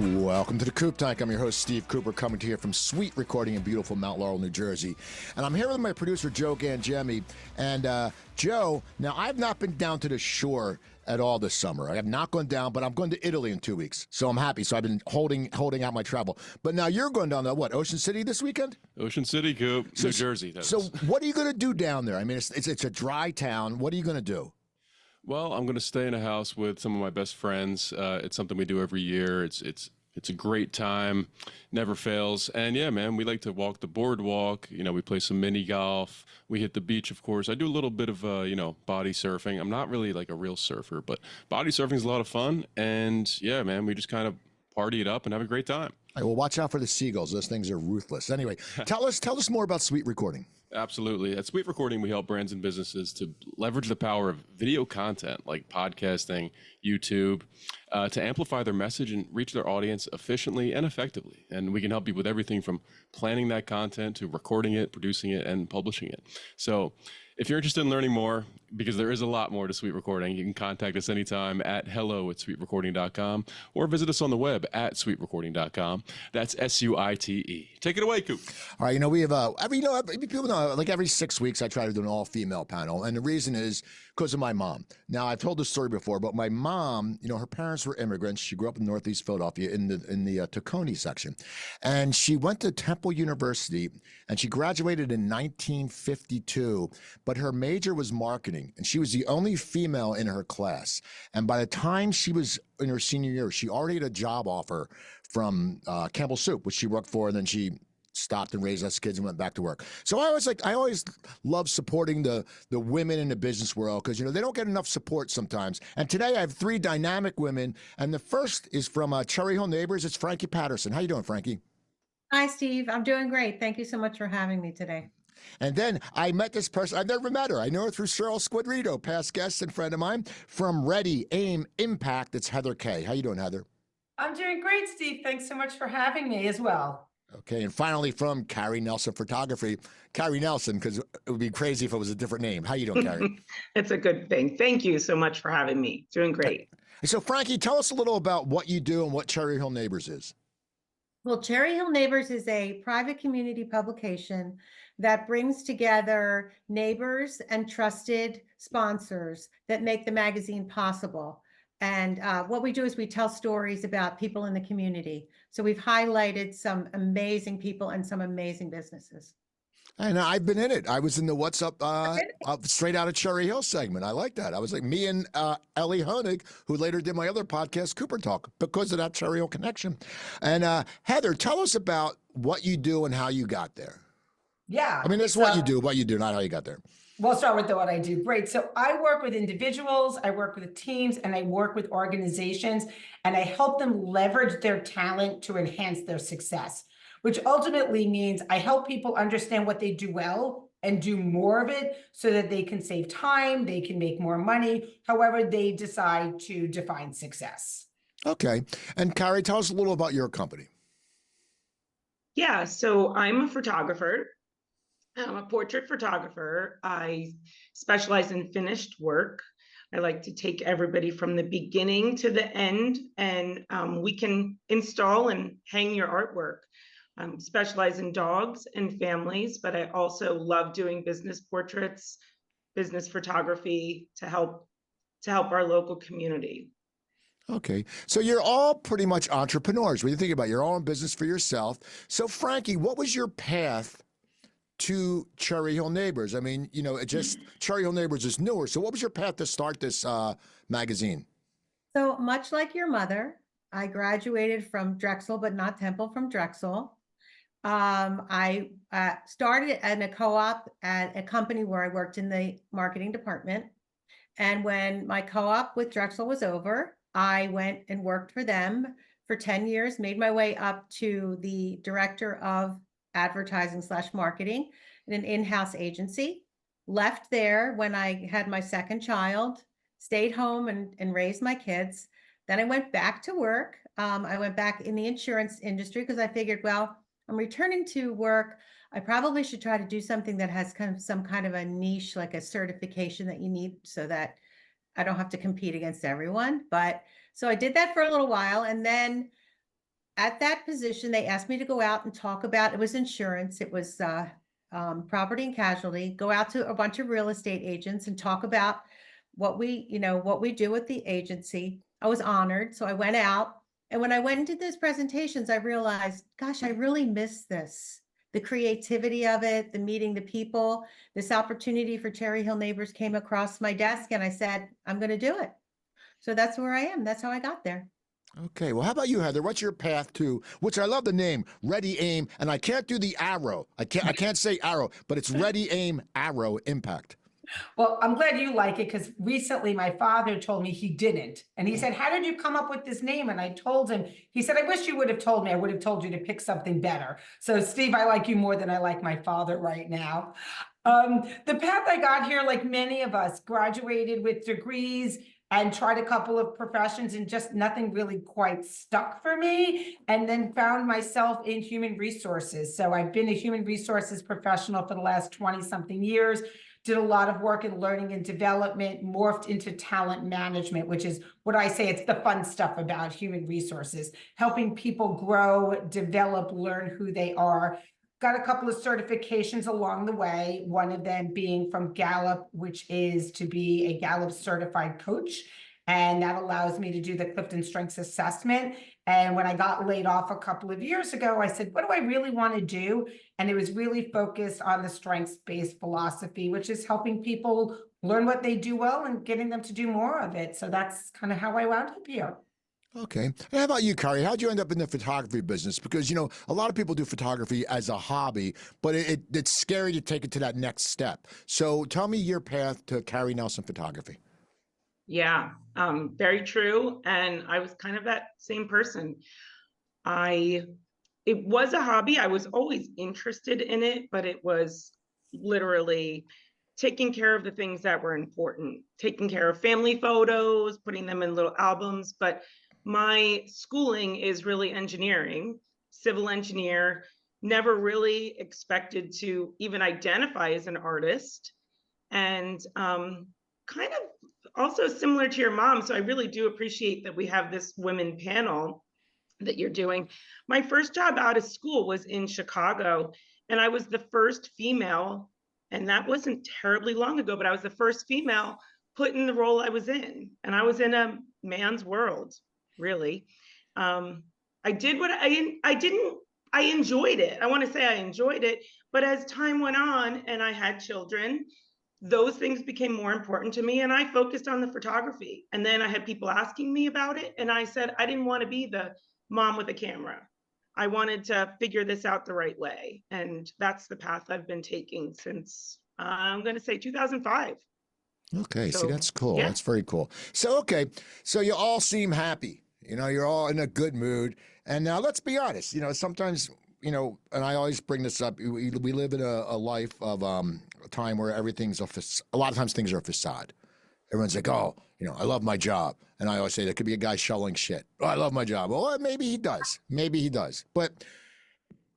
Welcome to the Coop Tank. I'm your host, Steve Cooper, coming to you from SuiteRecording in beautiful Mount Laurel, New Jersey. And I'm here with my producer, Joe Gangemi. And Joe, now I've not been down to the shore at all this summer. I have not gone down, but I'm going to Italy in 2 weeks. So I'm happy. So I've been holding out my travel. But now you're going down to, what, Ocean City this weekend? Ocean City, Coop, New Jersey. So what are you going to do down there? I mean, it's a dry town. What are you going to do? Well, I'm going to stay in a house with some of my best friends. It's something we do every year. It's a great time, never fails. And yeah, man, we like to walk the boardwalk. You know, we play some mini golf. We hit the beach, of course. I do a little bit of, body surfing. I'm not really like a real surfer, but body surfing is a lot of fun. And yeah, man, we just kind of party it up and have a great time. All right, well, watch out for the seagulls. Those things are ruthless. Anyway, tell us more about SuiteRecording. Absolutely. At SuiteRecording, we help brands and businesses to leverage the power of video content like podcasting, YouTube, to amplify their message and reach their audience efficiently and effectively. And we can help you with everything from planning that content to recording it, producing it, and publishing it. So if you're interested in learning more, because there is a lot more to SuiteRecording, you can contact us anytime at hello@suiterecording.com or visit us on the web at suiterecording.com. That's SUITE. Take it away, Coop. All right, we have people know, like every 6 weeks I try to do an all-female panel, and the reason is because of my mom. Now, I've told this story before, but my mom, her parents were immigrants. She grew up in Northeast Philadelphia in the Tacony section, and she went to Temple University, and she graduated in 1952, but her major was marketing. And she was the only female in her class. And by the time she was in her senior year, she already had a job offer from Campbell Soup, which she worked for, and then she stopped and raised us kids and went back to work. So I always love supporting the women in the business world because, they don't get enough support sometimes. And today I have three dynamic women. And the first is from Cherry Hill Neighbors. It's Frankie Patterson. How you doing, Frankie? Hi, Steve. I'm doing great. Thank you so much for having me today. And then I met this person. I've never met her. I know her through Cheryl Squidrito, past guest and friend of mine. From Ready, Aim, Impact, it's Heather Kay. How you doing, Heather? I'm doing great, Steve. Thanks so much for having me as well. Okay, and finally from Carrie Nelson Photography. Carrie Nelson, because it would be crazy if it was a different name. How you doing, Carrie? It's a good thing. Thank you so much for having me. Doing great. So, Frankie, tell us a little about what you do and what Cherry Hill Neighbors is. Well, Cherry Hill Neighbors is a private community publication that brings together neighbors and trusted sponsors that make the magazine possible. And what we do is we tell stories about people in the community. So we've highlighted some amazing people and some amazing businesses. And I've been in it. I was in the What's Up Straight Out of Cherry Hill segment. I like that. I was like me and Ellie Honig, who later did my other podcast, Cooper Talk, because of that Cherry Hill connection. And Heather, tell us about what you do and how you got there. Yeah. I mean, that's what you do, not how you got there. We'll start with what I do. Great. So I work with individuals, I work with teams, and I work with organizations, and I help them leverage their talent to enhance their success, which ultimately means I help people understand what they do well and do more of it so that they can save time, they can make more money, however they decide to define success. Okay. And Carrie, tell us a little about your company. Yeah, so I'm a photographer. I'm a portrait photographer. I specialize in finished work. I like to take everybody from the beginning to the end, and we can install and hang your artwork. Specialize in dogs and families, but I also love doing business portraits, business photography to help our local community. Okay. So you're all pretty much entrepreneurs. When you think about it, you're all in business for yourself. So Frankie, what was your path to Cherry Hill Neighbors? I mean, Cherry Hill Neighbors is newer. So what was your path to start this magazine? So much like your mother, I graduated from Drexel, but not Temple, from Drexel. I started in a co-op at a company where I worked in the marketing department. And when my co-op with Drexel was over, I went and worked for them for 10 years, made my way up to the director of advertising/marketing in an in-house agency, left there when I had my second child, stayed home and raised my kids. Then I went back to work. I went back in the insurance industry because I figured, well, I'm returning to work. I probably should try to do something that has some kind of a niche, like a certification that you need so that I don't have to compete against everyone. So I did that for a little while. And then at that position, they asked me to go out and talk about, it was insurance, it was property and casualty, go out to a bunch of real estate agents and talk about what we do with the agency. I was honored. So I went out. And when I went into those presentations, I realized, gosh, I really miss this. The creativity of it, the meeting the people, this opportunity for Cherry Hill Neighbors came across my desk and I said, I'm going to do it. So that's where I am. That's how I got there. Okay, well, how about you, Heather? What's your path to, which I love the name, Ready, Aim, and I can't do the arrow. I can't say arrow, but it's Ready, Aim, Arrow, Impact. Well, I'm glad you like it because recently my father told me he didn't. And he said, how did you come up with this name? And I told him, he said, I wish you would have told me. I would have told you to pick something better. So Steve, I like you more than I like my father right now. The path I got here, like many of us, graduated with degrees and tried a couple of professions and just nothing really quite stuck for me, and then found myself in human resources. So I've been a human resources professional for the last 20 something years, did a lot of work in learning and development, morphed into talent management, which is what I say, it's the fun stuff about human resources, helping people grow, develop, learn who they are. Got a couple of certifications along the way, one of them being from Gallup, which is to be a Gallup certified coach. And that allows me to do the Clifton Strengths Assessment. And when I got laid off a couple of years ago, I said, what do I really want to do? And it was really focused on the strengths-based philosophy, which is helping people learn what they do well and getting them to do more of it. So that's kind of how I wound up here. Okay. And how about you, Carrie? How'd you end up in the photography business? Because, you know, a lot of people do photography as a hobby, but it's scary to take it to that next step. So tell me your path to Carrie Nelson Photography. Yeah, very true. And I was kind of that same person. It was a hobby. I was always interested in it, but it was literally taking care of the things that were important, taking care of family photos, putting them in little albums. But my schooling is really engineering, civil engineer, never really expected to even identify as an artist. And kind of also similar to your mom. So I really do appreciate that we have this women panel that you're doing. My first job out of school was in Chicago, and I was the first female, and that wasn't terribly long ago, but I was the first female put in the role I was in, and I was in a man's world, really. I did what I enjoyed it. I want to say I enjoyed it, but as time went on and I had children, those things became more important to me, and I focused on the photography. And then I had people asking me about it, and I said I didn't want to be the mom with a camera. I wanted to figure this out the right way. And that's the path I've been taking since, I'm going to say 2005. Okay. So, See, that's cool. yeah. That's very cool. So, okay. So you all seem happy. You know, you're all in a good mood. And now let's be honest, you know, sometimes, you know, and I always bring this up, we live in a life of a time where everything's a lot of times things are a facade. Everyone's like, oh, you know, I love my job. And I always say there could be a guy shoveling shit. Oh, I love my job. Well, maybe he does. Maybe he does. But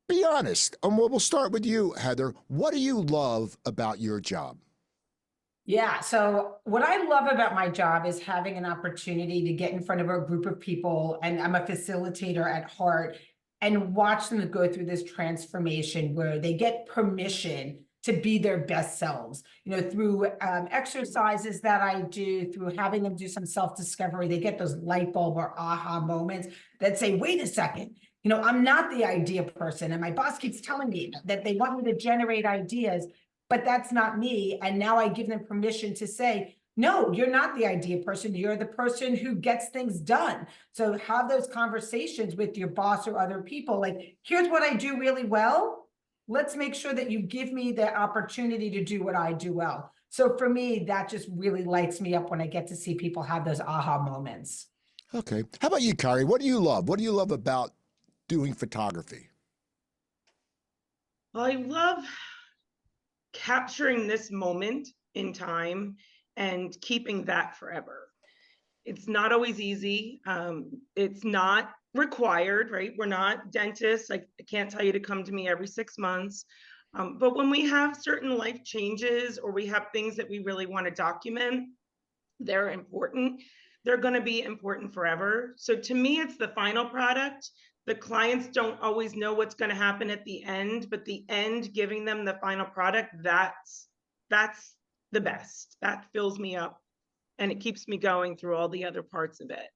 be honest. We'll start with you, Heather. What do you love about your job? Yeah, so what I love about my job is having an opportunity to get in front of a group of people, and I'm a facilitator at heart, and watch them go through this transformation where they get permission to be their best selves, you know, through exercises that I do, through having them do some self-discovery. They get those light bulb or aha moments that say, wait a second, you know, I'm not the idea person. And my boss keeps telling me that they want me to generate ideas, but that's not me. And now I give them permission to say, no, you're not the idea person. You're the person who gets things done. So have those conversations with your boss or other people. Like, here's what I do really well. Let's make sure that you give me the opportunity to do what I do well. So for me, that just really lights me up when I get to see people have those aha moments. Okay. How about you, Carrie? What do you love? What do you love about doing photography? Well, I love capturing this moment in time and keeping that forever. It's not always easy. It's not required, right? We're not dentists. I can't tell you to come to me every 6 months. But when we have certain life changes or we have things that we really want to document, they're important. They're going to be important forever. So to me, it's the final product The clients don't always know what's going to happen at the end, but the end, giving them the final product, that's the best. That fills me up and it keeps me going through all the other parts of it.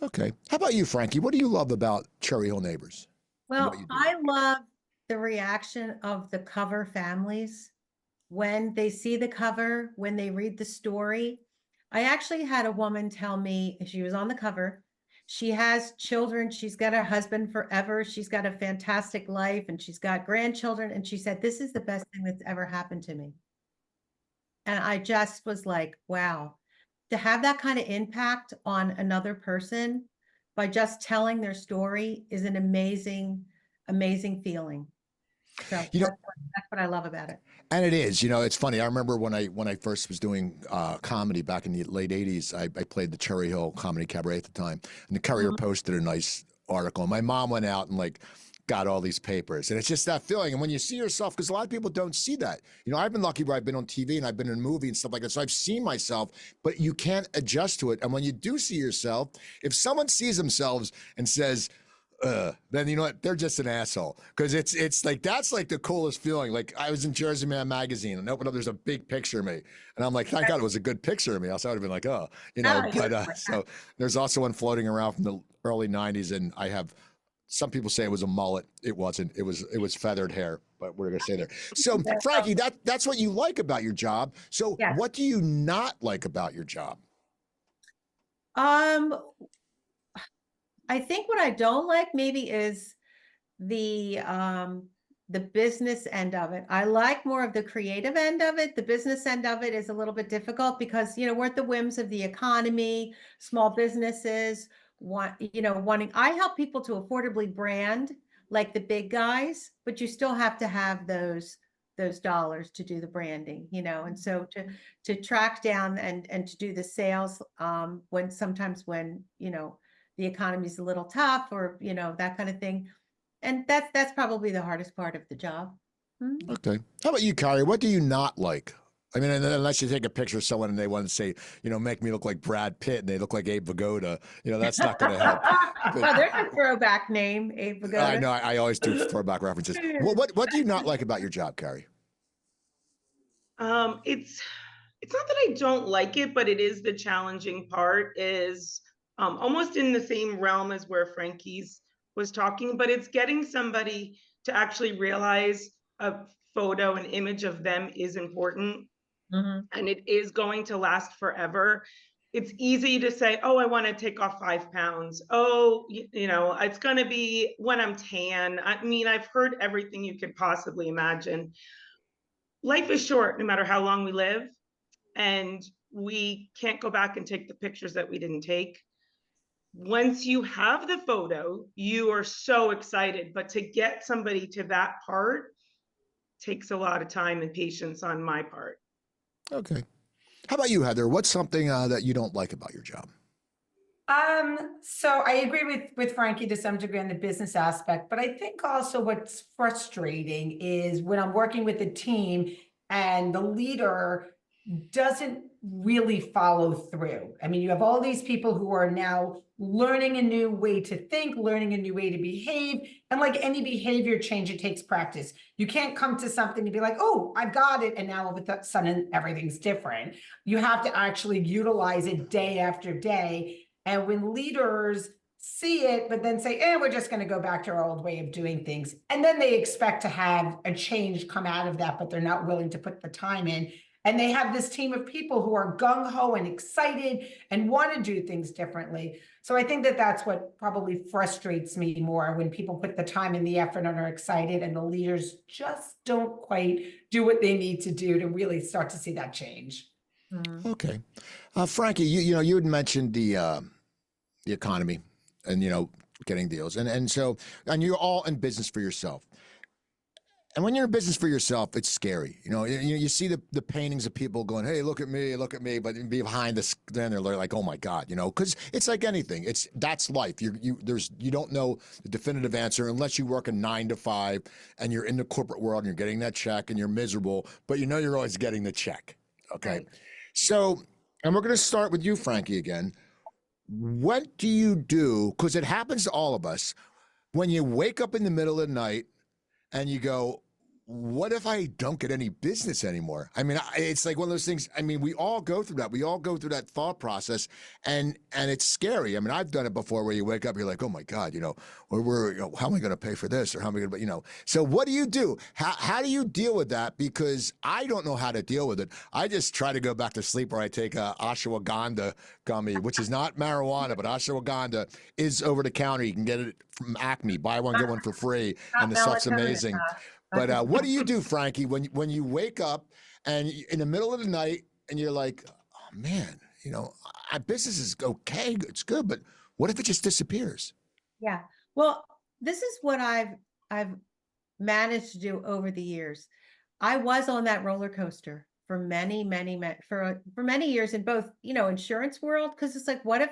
Okay. How about you, Frankie? What do you love about Cherry Hill Neighbors? And what Well, you do? I love the reaction of the cover families when they see the cover, when they read the story. I actually had a woman tell me, she was on the cover, she has children, she's got a husband forever, she's got a fantastic life, and she's got grandchildren, and she said, this is the best thing that's ever happened to me. And I just was like, wow, to have that kind of impact on another person by just telling their story is an amazing, amazing feeling. So You know, that's what I love about it. and it is, you know, it's funny. I remember when I first was doing comedy back in the late 80s, I played the Cherry Hill Comedy Cabaret at the time. And the Courier posted a nice article. And my mom went out and like got all these papers. And it's just that feeling. And when you see yourself, because a lot of people don't see that. You know, I've been lucky where I've been on TV and I've been in a movie and stuff like that. So I've seen myself, but you can't adjust to it. And when you do see yourself, if someone sees themselves and says, then you know what? They're just an asshole. Because it's like, that's like the coolest feeling. Like I was in Jersey Man magazine and opened up, there's a big picture of me. And I'm like, thank God it was a good picture of me. Else I would have been like, oh, you know, but so there's also one floating around from the early 90s. And I have, some people say it was a mullet. It wasn't. It was feathered hair, but we're going to say there. So Frankie, that's what you like about your job. So what do you not like about your job? I think what I don't like maybe is the business end of it. I like more of the creative end of it. The business end of it is a little bit difficult because, you know, we're at the whims of the economy, small businesses wanting, I help people to affordably brand like the big guys, but you still have to have those dollars to do the branding, you know, and so to track down and to do the sales when sometimes when, you know, the economy's a little tough or, you know, that kind of thing. And that's probably the hardest part of the job. Okay. How about you, Carrie? What do you not like? I mean, unless you take a picture of someone and they want to say, you know, make me look like Brad Pitt and they look like Abe Vigoda, you know, that's not going to help. Well, there's a throwback name, Abe Vigoda. I know. I always do throwback references. What do you not like about your job, Carrie? It's not that I don't like it, but it is the challenging part is almost in the same realm as where Frankie's was talking, but it's getting somebody to actually realize a photo, an image of them is important. And it is going to last forever. It's easy to say, oh, I want to take off 5 pounds. Oh, you know, it's going to be when I'm tan. I mean, I've heard everything you could possibly imagine. Life is short, no matter how long we live. And we can't go back and take the pictures that we didn't take. Once you have the photo, you are so excited. But to get somebody to that part takes a lot of time and patience on my part. Okay. How about you, Heather? What's something that you don't like about your job? So I agree with Frankie to some degree on the business aspect, but I think also what's frustrating is when I'm working with a team and the leader doesn't really follow through. I mean, you have all these people who are now learning a new way to think, learning a new way to behave. And like any behavior change, it takes practice. You can't come to something and be like, oh, I've got it. And now all of a sudden everything's different. You have to actually utilize it day after day. And when leaders see it, but then say, we're just going to go back to our old way of doing things. And then they expect to have a change come out of that, but they're not willing to put the time in. And they have this team of people who are gung-ho and excited and want to do things differently. So I think that that's what probably frustrates me more when people put the time and the effort and are excited and the leaders just don't quite do what they need to do to really start to see that change. Okay. Frankie, you know, you had mentioned the economy and, you know, getting deals. And so, and you're all in business for yourself. And when you're in business for yourself, it's scary. You know, you see the paintings of people going, hey, look at me, but behind this, then they're like, oh my God, you know, because it's like anything. That's life. You don't know the definitive answer unless you work a 9 to 5 and you're in the corporate world and you're getting that check and you're miserable, but you know you're always getting the check. Okay. Right. So, and we're going to start with you, Frankie, again. What do you do? Because it happens to all of us. when you wake up in the middle of the night and you go, what if I don't get any business anymore? I mean, it's like one of those things. I mean, we all go through that. We all go through that thought process, and it's scary. I mean, I've done it before, where you wake up, you're like, oh my God, you know, how am I going to pay for this, or how am I going to, you know? So what do you do? How do you deal with that? Because I don't know how to deal with it. I just try to go back to sleep, or I take a ashwagandha gummy, which is not marijuana, but ashwagandha is over the counter. You can get it from Acme. Buy one, get one for free, and the stuff's amazing. But what do you do, Frankie, when you wake up and in the middle of the night and you're like, oh man, you know, our business is okay, it's good, but what if it just disappears? Yeah. Well, this is what I've managed to do over the years. I was on that roller coaster for many years in both, you know, insurance world, because it's like, what if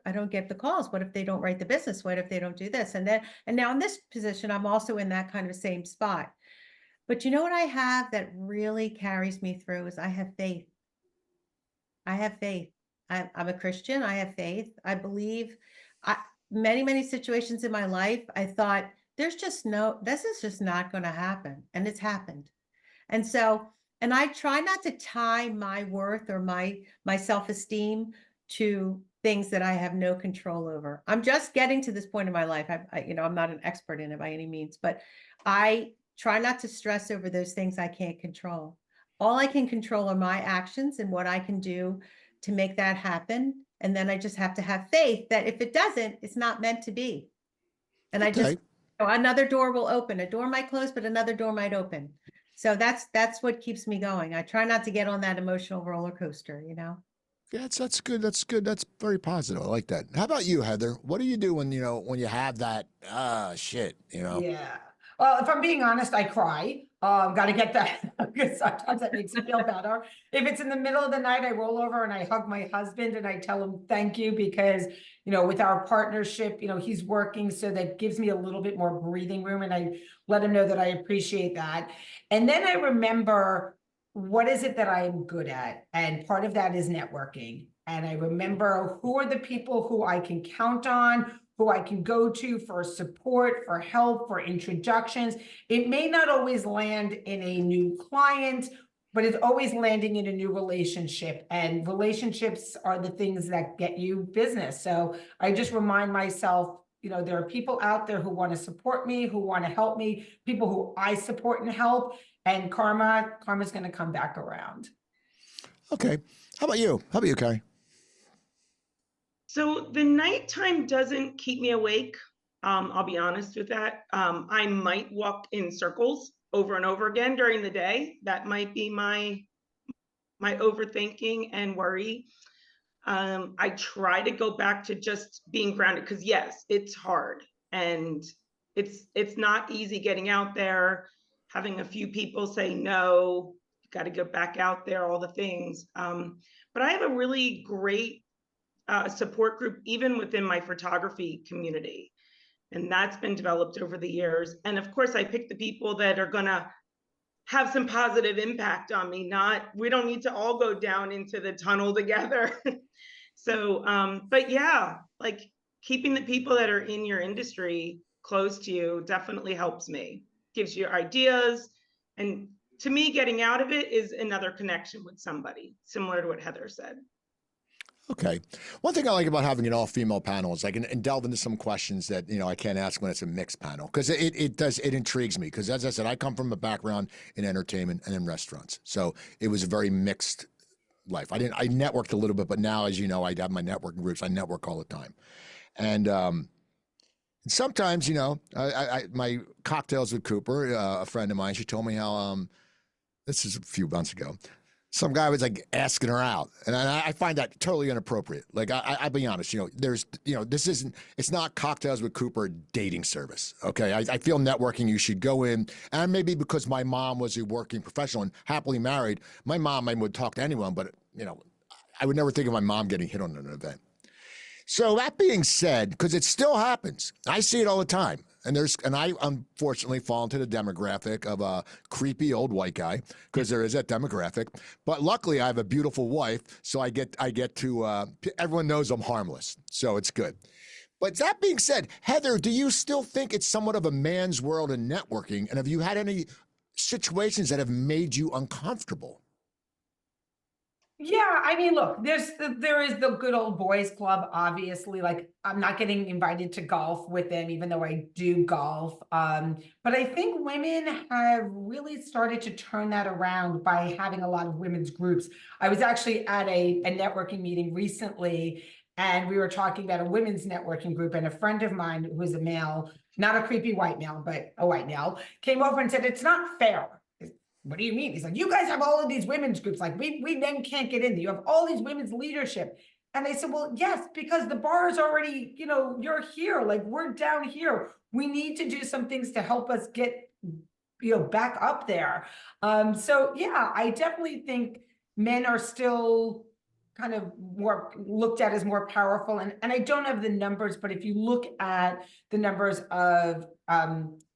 I don't get the calls? What if they don't write the business? What if they don't do this? And now in this position, I'm also in that kind of same spot. But you know what I have that really carries me through is I have faith. I have faith. I'm a Christian. I have faith. I believe. Many situations in my life, I thought this is just not going to happen. And it's happened. And so, and I try not to tie my worth or my self-esteem to things that I have no control over. I'm just getting to this point in my life. I'm not an expert in it by any means, but I try not to stress over those things I can't control. All I can control are my actions and what I can do to make that happen. And then I just have to have faith that if it doesn't, it's not meant to be. And Okay. Another door will open. A door might close, but another door might open. So that's what keeps me going. I try not to get on that emotional roller coaster, you know? Yeah, that's good. That's good. That's very positive. I like that. How about you, Heather? What do you do when you have that shit, you know? Yeah. Well, if I'm being honest, I cry. Got to get that because sometimes that makes me feel better. If it's in the middle of the night, I roll over and I hug my husband and I tell him thank you because, you know, with our partnership, you know, he's working, so that gives me a little bit more breathing room, and I let him know that I appreciate that. And then I remember, what is it that I am good at? And part of that is networking. And I remember, who are the people who I can count on, who I can go to for support, for help, for introductions. It may not always land in a new client, but it's always landing in a new relationship. And relationships are the things that get you business. So I just remind myself, you know, there are people out there who want to support me, who want to help me, people who I support and help, and karma's going to come back around. Okay. How about you? How about you, Carrie? So the nighttime doesn't keep me awake. I'll be honest with that. I might walk in circles over and over again during the day. That might be my overthinking and worry. I try to go back to just being grounded, because yes, it's hard and it's not easy getting out there, having a few people say no, you got to go back out there, all the things. But I have a really great support group, even within my photography community. And that's been developed over the years. And of course, I pick the people that are going to have some positive impact on me. We don't need to all go down into the tunnel together. So, but yeah, like keeping the people that are in your industry close to you definitely helps me, gives you ideas. And to me, getting out of it is another connection with somebody, similar to what Heather said. Okay. One thing I like about having an all-female panel is I can delve into some questions that, you know, I can't ask when it's a mixed panel, because it intrigues me, because as I said, I come from a background in entertainment and in restaurants. So it was a very mixed life. I networked a little bit, but now, as you know, I have my networking groups. I network all the time. And sometimes, you know, my cocktails with Cooper, a friend of mine, she told me how, this is a few months ago, some guy was like asking her out, and I find that totally inappropriate. Like I'll be honest, you know, it's not Cocktails with Cooper dating service. Okay, I feel networking, you should go in, and maybe because my mom was a working professional and happily married, my mom would talk to anyone, but you know, I would never think of my mom getting hit on an event. So that being said, because it still happens, I see it all the time. And I unfortunately fall into the demographic of a creepy old white guy, because there is that demographic. But luckily, I have a beautiful wife, so I get to. Everyone knows I'm harmless, so it's good. But that being said, Heather, do you still think it's somewhat of a man's world in networking? And have you had any situations that have made you uncomfortable? Yeah, I mean, look, there is the good old boys club, obviously. Like, I'm not getting invited to golf with them, even though I do golf. But I think women have really started to turn that around by having a lot of women's groups. I was actually at a networking meeting recently, and we were talking about a women's networking group, and a friend of mine who's a male, not a creepy white male, but a white male, came over and said, it's not fair. What do you mean? He's like, you guys have all of these women's groups. Like, we then can't get in. You have all these women's leadership. And they said, well, yes, because the bar is already, you're here. Like, we're down here. We need to do some things to help us get, back up there. So yeah, I definitely think men are still kind of more looked at as more powerful. And I don't have the numbers, but if you look at the numbers of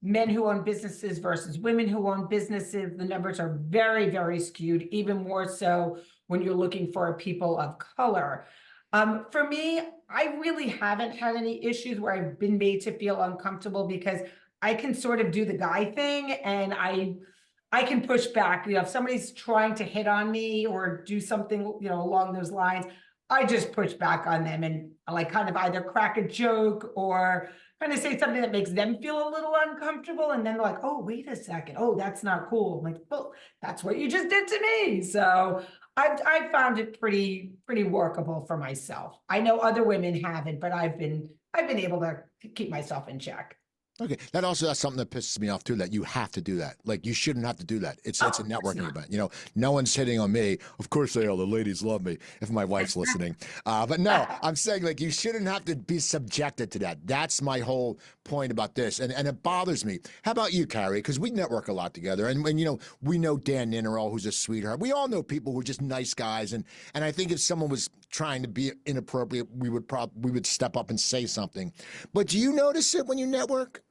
men who own businesses versus women who own businesses, the numbers are very, very skewed, even more so when you're looking for people of color. For me, I really haven't had any issues where I've been made to feel uncomfortable, because I can sort of do the guy thing, and I can push back. If somebody's trying to hit on me or do something, along those lines, I just push back on them and like kind of either crack a joke or kind of say something that makes them feel a little uncomfortable. And then they're like, oh, wait a second. Oh, that's not cool. I'm like, well, that's what you just did to me. So I've found it pretty workable for myself. I know other women haven't, but I've been able to keep myself in check. Okay, that's something that pisses me off too. That you have to do that. Like, you shouldn't have to do that. It's a networking event. No one's hitting on me. Of course they are. The ladies love me. If my wife's listening, but no, I'm saying, like, you shouldn't have to be subjected to that. That's my whole point about this, and it bothers me. How about you, Carrie? Because we network a lot together, and we know Dan Ninnerall, who's a sweetheart. We all know people who are just nice guys, and I think if someone was trying to be inappropriate, we would step up and say something. But do you notice it when you network?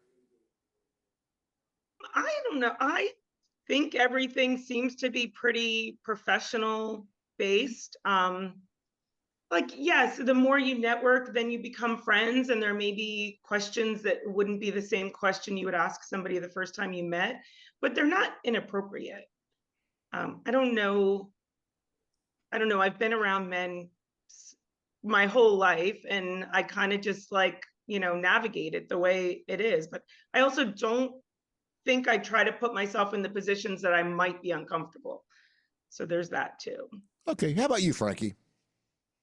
I don't know. I think everything seems to be pretty professional based. Like, yes, the more you network, then you become friends, and there may be questions that wouldn't be the same question you would ask somebody the first time you met, but they're not inappropriate. I don't know. I've been around men my whole life, and I kind of just navigate it the way it is. But I also don't think I try to put myself in the positions that I might be uncomfortable. So there's that too. Okay, how about you, Frankie?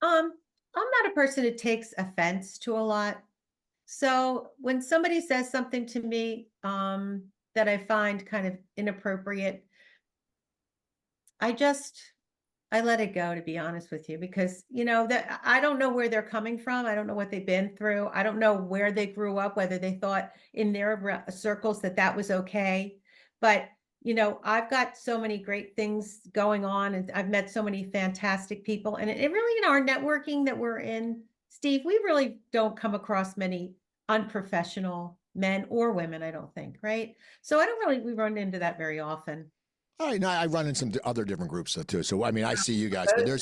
I'm not a person who takes offense to a lot. So when somebody says something to me that I find kind of inappropriate, I let it go, to be honest with you, because that I don't know where they're coming from. I don't know what they've been through. I don't know where they grew up, whether they thought in their circles that was okay. But I've got so many great things going on, and I've met so many fantastic people, and it really, in our networking that we're in, Steve, we really don't come across many unprofessional men or women, I don't think, right? So we run into that very often. All right, now I run in some other different groups too. So I mean, I see you guys, but there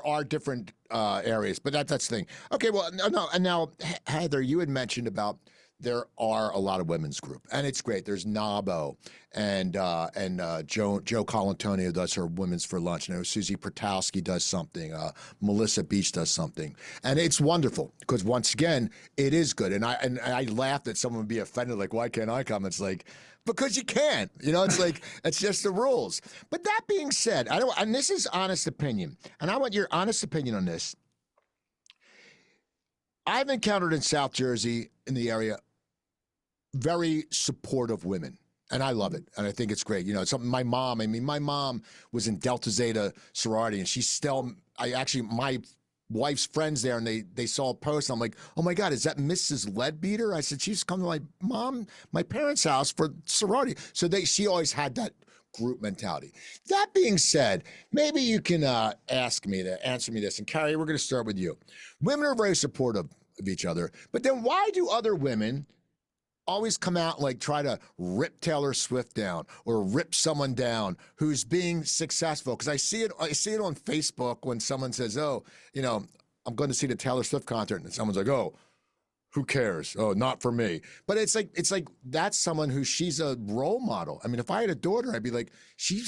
are different areas, but that's the thing. Okay, well, no, and now Heather, you had mentioned about there are a lot of women's group, and it's great. There's Nabo and Joe Colantonio does her Women's for Lunch. I know Susie Pertowski does something. Melissa Beach does something, and it's wonderful because once again, it is good. And I laughed that someone would be offended, like, why can't I come? It's like, because you can't. It's like, it's just the rules. But that being said, and this is honest opinion, and I want your honest opinion on this. I've encountered in South Jersey, in the area, very supportive women, and I love it, and I think it's great. It's something my mom was in Delta Zeta sorority, and she's still, my wife's friends there, and they saw a post, and I'm like, oh my God, is that Mrs. Leadbeater? I said, she's come to my parents' house for sorority. So she always had that group mentality. That being said, maybe you can answer me this, and Carrie, we're going to start with you. Women are very supportive of each other, but then why do other women always come out and try to rip Taylor Swift down or rip someone down who's being successful? Because I see it on Facebook when someone says, oh, I'm going to see the Taylor Swift concert, and someone's like, oh, who cares? Oh, not for me. But it's like that's someone who she's a role model. I mean, if I had a daughter, I'd be like, she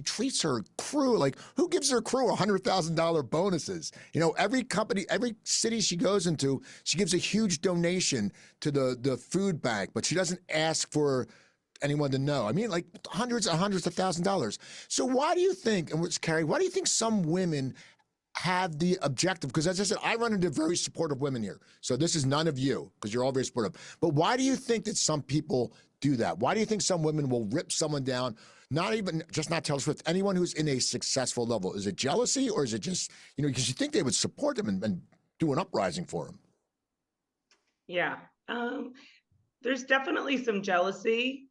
treats her crew like, who gives her crew $100,000 bonuses? You know, every company, every city she goes into, she gives a huge donation to the food bank, but she doesn't ask for anyone to know. I mean, like hundreds of $1,000s. So why do you think, and what's Carrie, why do you think some women have the objective? Because as I said, I run into very supportive women here. So this is none of you, because you're all very supportive. But why do you think that some people do that? Why do you think some women will rip someone down? Not Taylor Swift, anyone who's in a successful level. Is it jealousy, or is it just, you know, because you think they would support them and do an uprising for them? Yeah. There's definitely some jealousy.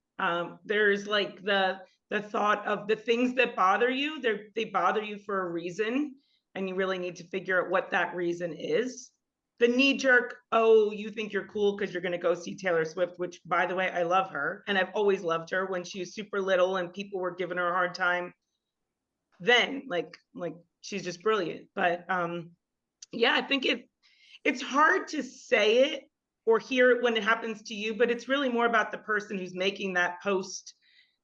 There's like the thought of the things that bother you, they bother you for a reason, and you really need to figure out what that reason is. The knee jerk, oh, you think you're cool because you're going to go see Taylor Swift, which, by the way, I love her. And I've always loved her. When she was super little and people were giving her a hard time, then like she's just brilliant. But yeah, I think it's hard to say it or hear it when it happens to you, but it's really more about the person who's making that post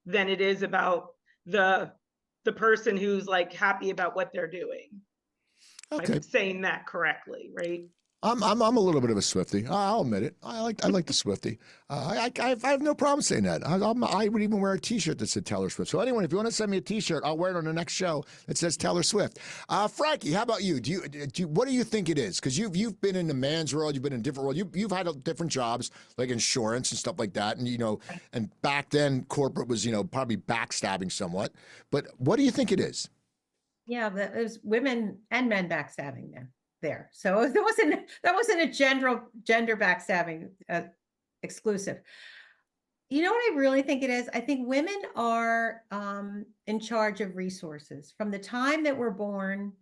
than it is about the person who's like happy about what they're doing. Okay. I'm saying that correctly, right? I'm a little bit of a Swiftie. I'll admit it. I like the Swiftie. I have no problem saying that. I would even wear a T-shirt that said Taylor Swift. So anyone, if you want to send me a T-shirt, I'll wear it on the next show that says Taylor Swift. Frankie, how about you? What do you think it is? Because you've been in the man's world, you've been in different world. You've had different jobs like insurance and stuff like that, and and back then corporate was probably backstabbing somewhat. But what do you think it is? Yeah, there's women and men backstabbing there. So that wasn't a gender backstabbing exclusive. You know what I really think it is? I think women are in charge of resources from the time that we're born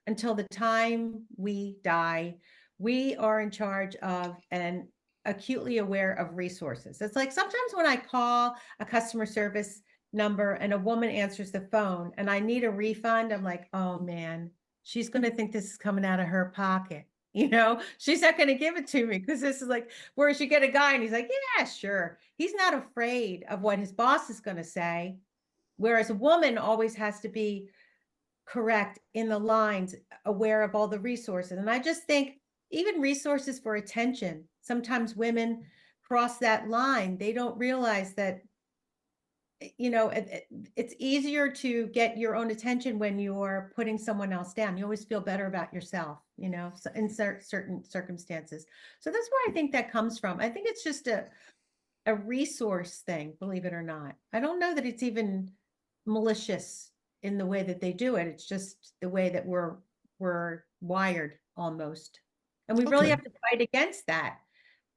until the time we die. We are in charge of and acutely aware of resources. It's like sometimes when I call a customer service number and a woman answers the phone and I need a refund, I'm like, oh man, she's going to think this is coming out of her pocket. She's not going to give it to me because this is like, whereas you get a guy and he's like, yeah, sure. He's not afraid of what his boss is going to say. Whereas a woman always has to be correct in the lines, aware of all the resources. And I just think even resources for attention, sometimes women cross that line. They don't realize that it's easier to get your own attention when you're putting someone else down. You always feel better about yourself, in certain circumstances. So that's where I think that comes from. I think it's just a resource thing, believe it or not. I don't know that it's even malicious in the way that they do it. It's just the way that we're wired almost. And we really have to fight against that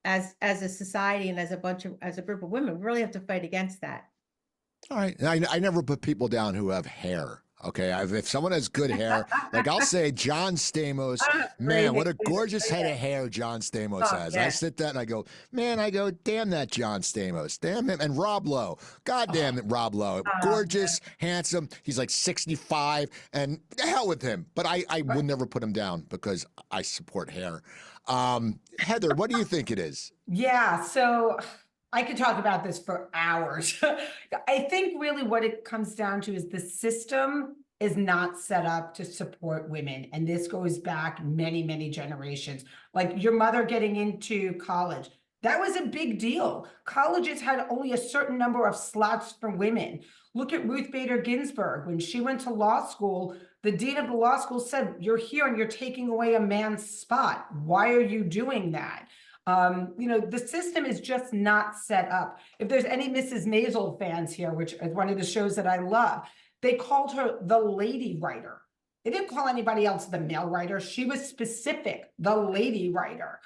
as a society and as a group of women. We really have to fight against that. All right. I never put people down who have hair. Okay. If someone has good hair, like I'll say John Stamos, man, what a gorgeous head of hair John Stamos has. Yeah. I sit there and I go, damn that John Stamos. Damn him. And Rob Lowe. God damn it, Rob Lowe. Gorgeous, handsome. He's like 65 and the hell with him. But I would never put him down because I support hair. Heather, what do you think it is? Yeah. So I could talk about this for hours. I think really what it comes down to is the system is not set up to support women. And this goes back many, many generations. Like your mother getting into college, that was a big deal. Colleges had only a certain number of slots for women. Look at Ruth Bader Ginsburg. When she went to law school, the dean of the law school said, you're here and you're taking away a man's spot. Why are you doing that? The system is just not set up. If there's any Mrs. Maisel fans here, which is one of the shows that I love, they called her the lady writer. They didn't call anybody else the male writer. She was specific, the lady writer.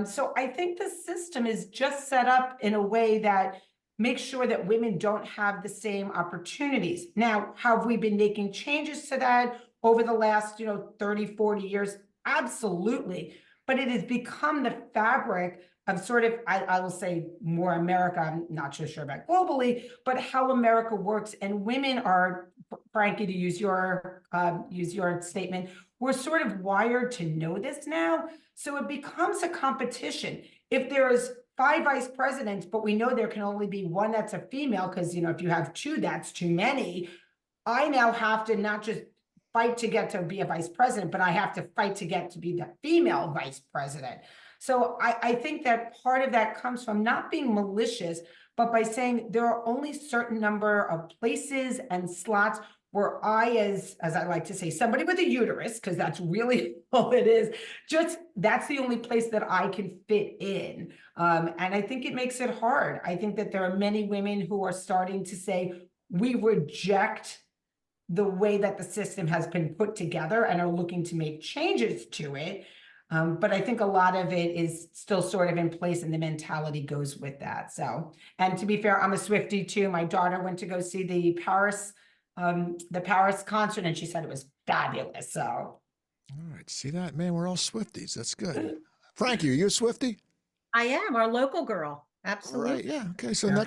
So I think the system is just set up in a way that makes sure that women don't have the same opportunities. Now, have we been making changes to that over the last, 30, 40 years? Absolutely. But it has become the fabric of sort of, I will say more America, I'm not so sure about globally, but how America works. And women are Frankie, to use your statement, we're sort of wired to know this now. So it becomes a competition. If there is 5 vice presidents, but we know there can only be one that's a female, because, you know, if you have 2, that's too many. I now have to not just fight to get to be a vice president, but I have to fight to get to be the female vice president. So I think that part of that comes from not being malicious, but by saying there are only certain number of places and slots where I, as I like to say, somebody with a uterus, because that's really all it is, just that's the only place that I can fit in. And I think it makes it hard. I think that there are many women who are starting to say, we reject the way that the system has been put together and are looking to make changes to it. But I think a lot of it is still sort of in place, and the mentality goes with that. So, and to be fair, I'm a Swiftie too. My daughter went to go see the Paris concert, and she said it was fabulous. So, All right, see that, man? We're all Swifties. That's good. Frankie, are you a Swiftie? I am our local girl. All Absolutely. right, yeah. Okay, so Yeah.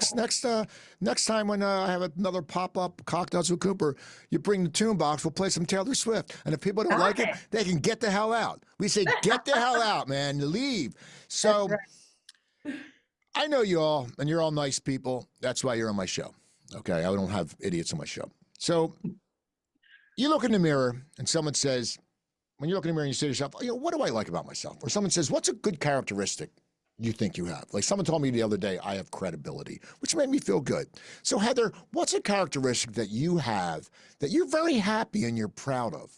next time when I have another pop-up Cocktails with Cooper, you bring the tune box, we'll play some Taylor Swift. And if people don't like it, Okay. they can get the hell out. We say, get the hell out, man. Leave. So That's I know you all, and you're all nice people. That's why you're on my show. Okay, I don't have idiots on my show. So you look in the mirror and someone says, when you look in the mirror and you say to yourself, you know, what do I like about myself? Or someone says, what's a good characteristic you think you have? Like someone told me the other day, I have credibility, which made me feel good. So Heather, what's a characteristic that you have that you're very happy and you're proud of?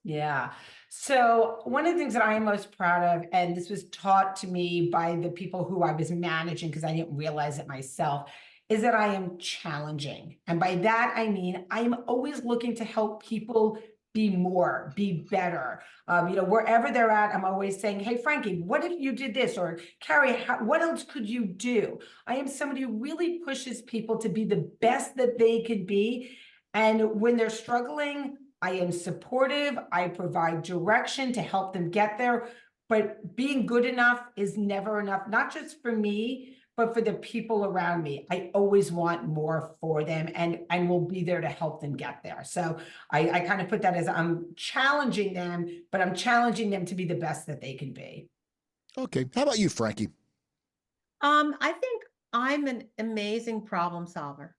yeah. So one of the things that I am most proud of, and this was taught to me by the people who I was managing, because I didn't realize it myself, is that I am challenging. And by that, I mean, I am always looking to help people be more, be better. You know, wherever they're at, I'm always saying, hey, Frankie, what if you did this? Or Carrie, what else could you do? I am somebody who really pushes people to be the best that they could be. And when they're struggling, I am supportive. I provide direction to help them get there. But being good enough is never enough, not just for me, but for the people around me. I always want more for them, and will be there to help them get there. So I kind of put that as I'm challenging them, but I'm challenging them to be the best that they can be. Okay. How about you, Frankie? I think I'm an amazing problem solver.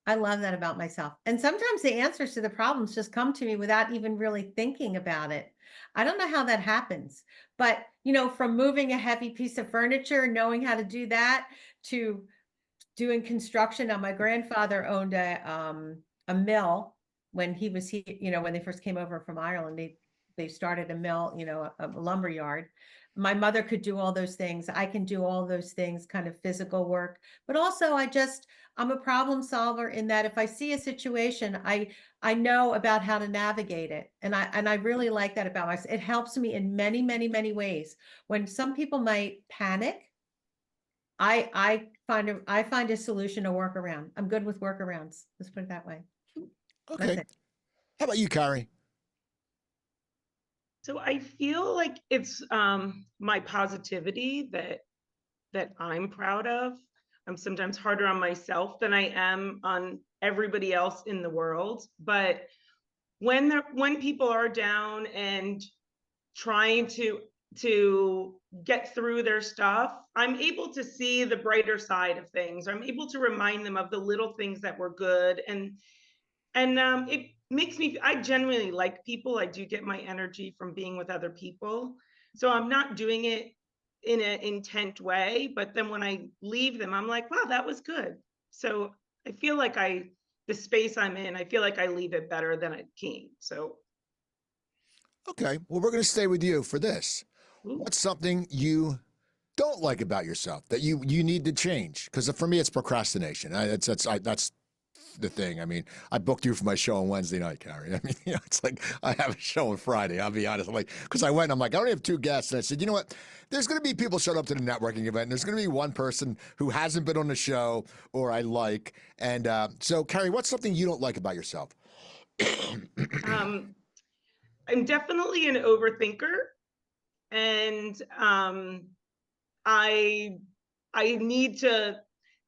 I love that about myself. And sometimes the answers to the problems just come to me without even really thinking about it. I don't know how that happens, but you know, from moving a heavy piece of furniture, knowing how to do that, to doing construction. Now, my grandfather owned a mill when he was here, you know, when they first came over from Ireland, they started a mill, you know, a lumber yard. My mother could do all those things. I can do all those things, kind of physical work, but also I'm a problem solver in that if I see a situation, I know about how to navigate it. And I really like that about myself. It helps me in many, many, many ways. When some people might panic, I find a solution, a workaround. I'm good with workarounds. Let's put it that way. That's Okay. it. How about you, Carrie? So I feel like it's my positivity that I'm proud of. I'm sometimes harder on myself than I am on everybody else in the world. But when people are down and trying to get through their stuff, I'm able to see the brighter side of things. I'm able to remind them of the little things that were good, and it makes me, I genuinely like people. I do get my energy from being with other people. So I'm not doing it in an intent way, but then when I leave them, I'm like, wow, that was good. So I feel like the space I'm in, I feel like I leave it better than it came. So. Okay. Well, we're going to stay with you for this. Ooh. What's something you don't like about yourself that you need to change? Because for me, it's procrastination. That's the thing. I mean, I booked you for my show on Wednesday night, Carrie. I mean, you know, it's like I have a show on Friday. I'll be honest. I'm like, because I went, I'm like, I only have 2 guests, and I said, you know what? There's going to be people showing up to the networking event. And there's going to be one person who hasn't been on the show or I like. And so, Carrie, what's something you don't like about yourself? I'm definitely an overthinker, and I need to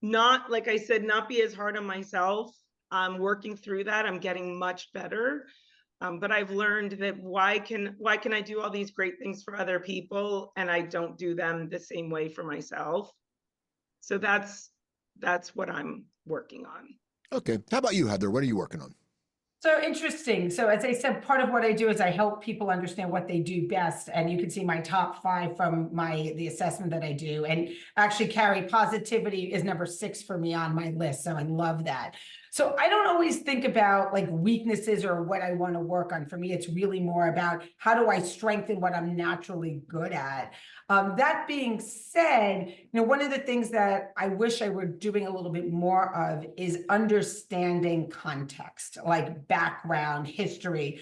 not, like I said, not be as hard on myself. I'm working through that. I'm getting much better. But I've learned that why can I do all these great things for other people and I don't do them the same way for myself? So that's what I'm working on. Okay. How about you, Heather? What are you working on? So interesting. So as I said, part of what I do is I help people understand what they do best. And you can see my top 5 from the assessment that I do. And actually, Carrie, positivity is number 6 for me on my list. So I love that. So I don't always think about like weaknesses or what I want to work on. For me, it's really more about how do I strengthen what I'm naturally good at. That being said, one of the things that I wish I were doing a little bit more of is understanding context, like background, history.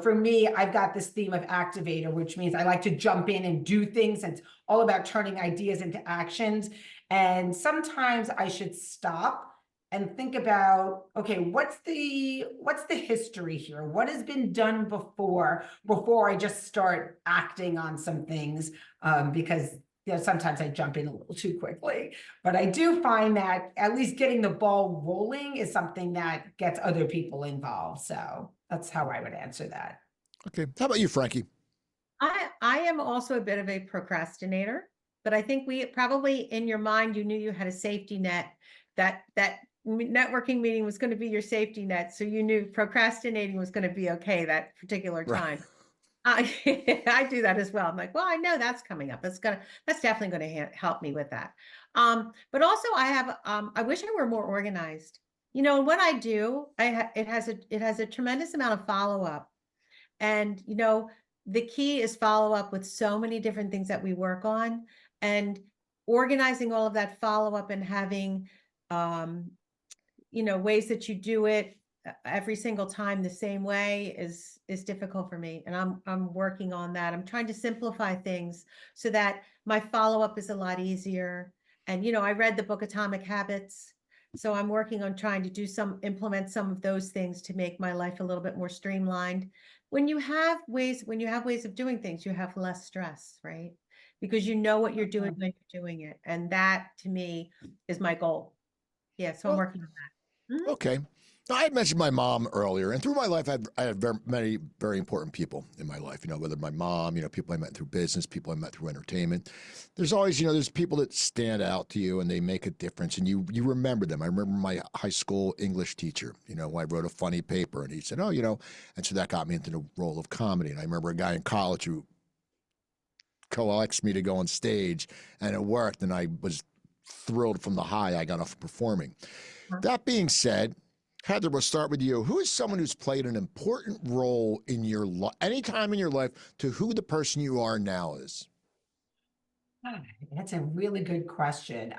For me, I've got this theme of activator, which means I like to jump in and do things. And it's all about turning ideas into actions. And sometimes I should stop and think about, okay, what's the history here? What has been done before I just start acting on some things? Because sometimes I jump in a little too quickly, but I do find that at least getting the ball rolling is something that gets other people involved. So that's how I would answer that. Okay. How about you, Frankie? I am also a bit of a procrastinator, but I think we probably in your mind, you knew you had a safety net, that networking meeting was going to be your safety net. So you knew procrastinating was going to be okay that particular time. Right. I do that as well. I'm like, well, I know that's coming up. That's definitely going to help me with that. But also I wish I were more organized. What I do, it has a tremendous amount of follow-up. And, the key is follow up with so many different things that we work on, and organizing all of that follow-up and having, ways that you do it every single time the same way is difficult for me. And I'm working on that. I'm trying to simplify things so that my follow-up is a lot easier. And, I read the book Atomic Habits. So I'm working on trying to implement some of those things to make my life a little bit more streamlined. When you have ways of doing things, you have less stress, right? Because you know what you're doing when you're doing it. And that to me is my goal. Yeah. So I'm working on that. Mm-hmm. Okay. Now, I had mentioned my mom earlier, and through my life, I had many very important people in my life. Whether my mom, people I met through business, people I met through entertainment. There's always, there's people that stand out to you and they make a difference, and you remember them. I remember my high school English teacher. I wrote a funny paper, and he said, "Oh, and so that got me into the role of comedy." And I remember a guy in college who coaxed me to go on stage, and it worked, and I was thrilled from the high I got off performing. That being said, Heather, we'll start with you. Who is someone who's played an important role in your life, any time in your life, to who the person you are now is? That's a really good question.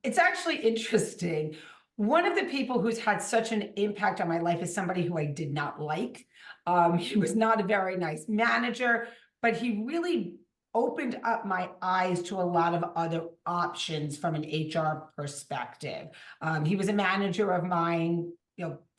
It's actually interesting. One of the people who's had such an impact on my life is somebody who I did not like. He was not a very nice manager, but he really opened up my eyes to a lot of other options from an HR perspective. He was a manager of mine,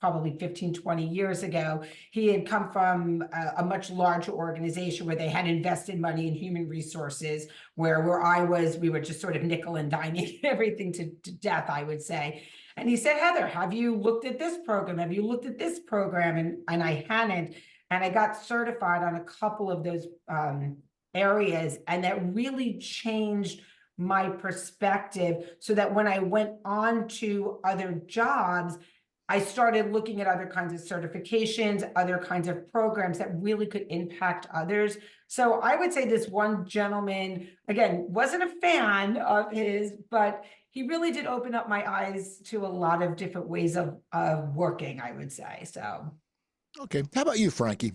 probably 15, 20 years ago. He had come from a much larger organization where they had invested money in human resources, where I was, we were just sort of nickel and diming everything to death, I would say. And he said, "Heather, have you looked at this program? Have you looked at this program?" And I hadn't. And I got certified on a couple of those areas. And that really changed my perspective, so that when I went on to other jobs, I started looking at other kinds of certifications, other kinds of programs that really could impact others. So I would say this one gentleman, again, wasn't a fan of his, but he really did open up my eyes to a lot of different ways of working, I would say. So. Okay. How about you, Frankie?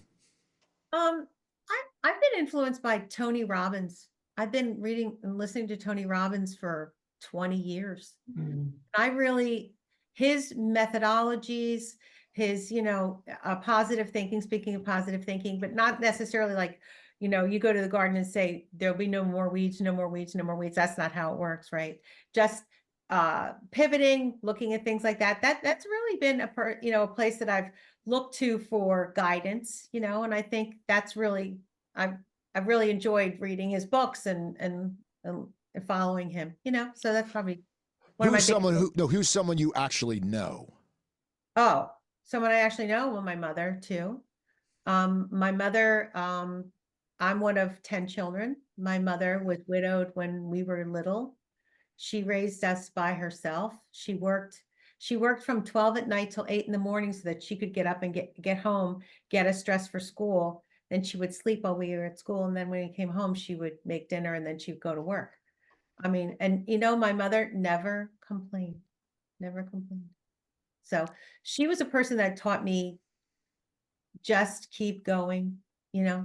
I've been influenced by Tony Robbins. I've been reading and listening to Tony Robbins for 20 years. Mm-hmm. His methodologies, his, positive thinking, speaking of positive thinking, but not necessarily like, you go to the garden and say, there'll be no more weeds, no more weeds, no more weeds. That's not how it works, right? Just pivoting, looking at things like that. That's really been a place that I've looked to for guidance, and I think that's really, I've really enjoyed reading his books and following him, so that's probably one of my who's someone you actually know? Oh, someone I actually know, well, my mother too. My mother, I'm one of 10 children. My mother was widowed when we were little. She raised us by herself. She worked from 12 at night till 8 in the morning so that she could get up and get home, get us dressed for school. Then she would sleep while we were at school. And then when we came home, she would make dinner and then she would go to work. I mean, and my mother never complained, never complained. So she was a person that taught me just keep going,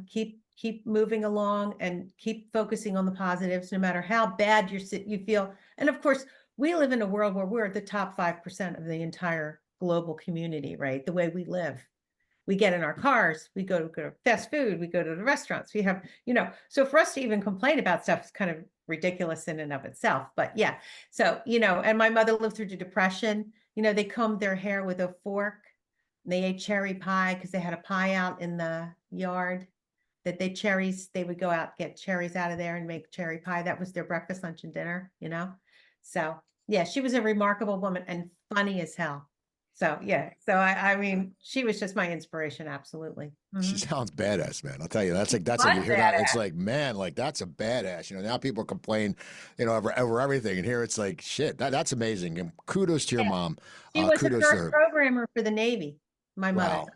keep moving along and keep focusing on the positives, no matter how bad you feel. And of course, we live in a world where we're the top 5% of the entire global community, right? The way we live. We get in our cars, we go to fast food, we go to the restaurants, we have, so for us to even complain about stuff is kind of ridiculous in and of itself. But yeah, so, and my mother lived through the Depression. They combed their hair with a fork. They ate cherry pie because they had a pie out in the yard that they would go out, get cherries out of there and make cherry pie. That was their breakfast, lunch, and dinner, So yeah, she was a remarkable woman and funny as hell. So yeah, so I mean, she was just my inspiration, absolutely. She sounds badass, man. I'll tell you, that's like you hear that, it's like, man, like that's a badass. Now people complain, over everything, and here it's like, shit, that's amazing. And kudos to your mom. She was the Kudos to first her. programmer for the Navy. My mother Wow.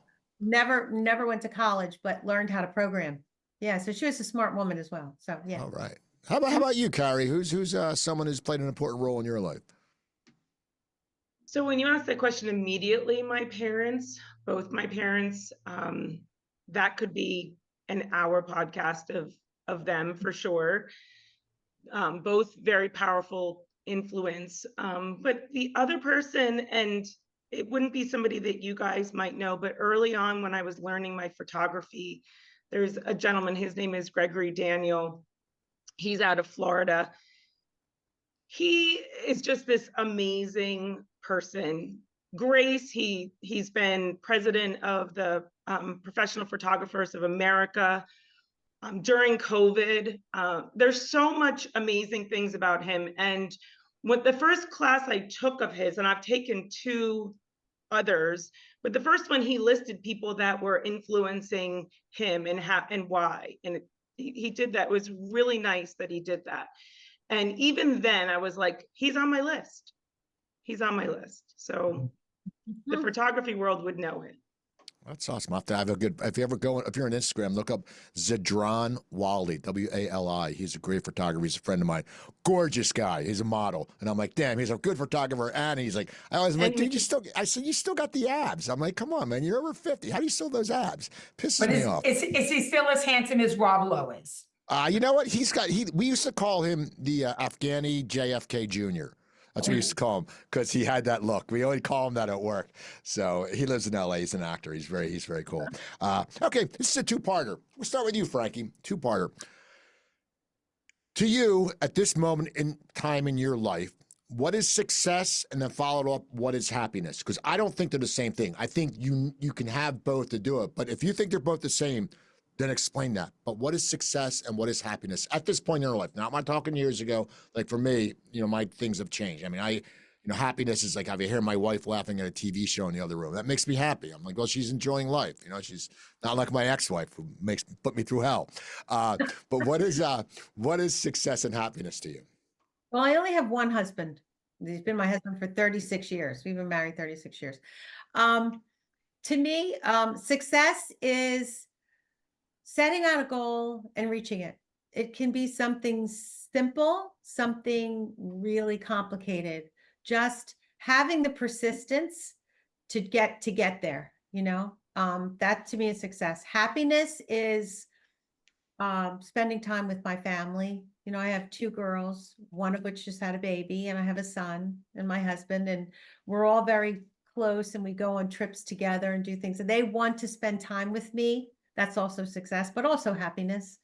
never went to college, but learned how to program. Yeah, so she was a smart woman as well. So yeah. All right. How about you, Carrie? Who's someone who's played an important role in your life? So when you asked that question immediately, my parents, both my parents, that could be an hour podcast of them for sure. Both very powerful influence. But the other person, and it wouldn't be somebody that you guys might know, but early on when I was learning my photography, there's a gentleman, his name is Gregory Daniel. He's out of Florida. He is just this amazing person. Grace, he's been president of the Professional Photographers of America during COVID. There's so much amazing things about him. And what the first class I took of his, and I've taken 2 others, but the first one, he listed people that were influencing him and why. And he did that. It was really nice that he did that. And even then I was like, he's on my list. He's on my list. So the photography world would know him. That's awesome. I have to have a good, if you're on Instagram, look up Zadran Wali, W-A-L-I. He's a great photographer. He's a friend of mine. Gorgeous guy. He's a model. And I'm like, damn, he's a good photographer. And he's like, I said, you still got the abs. I'm like, come on, man, you're over 50. How do you still have those abs? Pisses me off. Is he still as handsome as Rob Lowe is? You know what? We used to call him the Afghani JFK Jr. That's what we used to call him because he had that look. We only call him that at work. So he lives in LA. He's an actor. He's very cool. Okay, this is a 2-parter. We'll start with you, Frankie. 2-parter. To you, at this moment in time in your life, what is success? And then followed up, what is happiness? Because I don't think they're the same thing. I think you can have both to do it. But if you think they're both the same, then explain that. But what is success and what is happiness at this point in your life? Now, I'm not talking years ago. Like for me, my things have changed. I mean, happiness is like, I hear my wife laughing at a TV show in the other room. That makes me happy. I'm like, well, she's enjoying life. She's not like my ex-wife who put me through hell. But what is success and happiness to you? Well, I only have one husband. He's been my husband for 36 years. We've been married 36 years. To me, success is setting out a goal and reaching it. It can be something simple, something really complicated. Just having the persistence to get there, that to me is success. Happiness is spending time with my family. I have 2 girls, one of which just had a baby, and I have a son and my husband, and we're all very close and we go on trips together and do things. And they want to spend time with me. That's also success, but also happiness.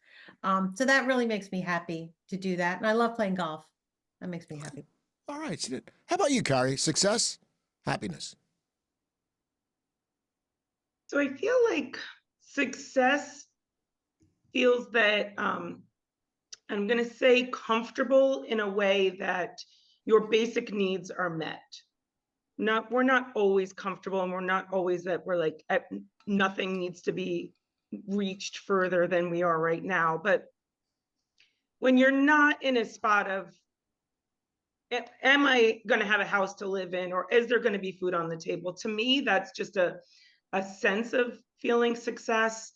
So that really makes me happy to do that. And I love playing golf. That makes me happy. All right. How about you, Carrie? Success, happiness? So I feel like success feels that I'm going to say comfortable in a way that your basic needs are met. we're not always comfortable, and we're not always that we're like, nothing needs to be reached further than we are right now. But when you're not in a spot of, am I going to have a house to live in, or is there going to be food on the table? To me, that's just a sense of feeling success.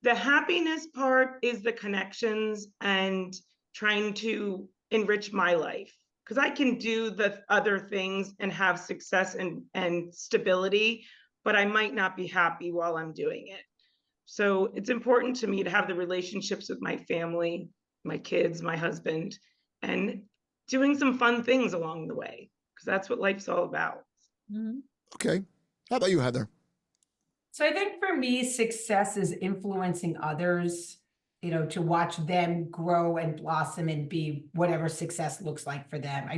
The happiness part is the connections and trying to enrich my life, because I can do the other things and have success and stability, but I might not be happy while I'm doing it. So it's important to me to have the relationships with my family, my kids, my husband, and doing some fun things along the way, because that's what life's all about. Mhm. Okay. How about you, Heather? So I think for me, success is influencing others, you know, to watch them grow and blossom and be whatever success looks like for them.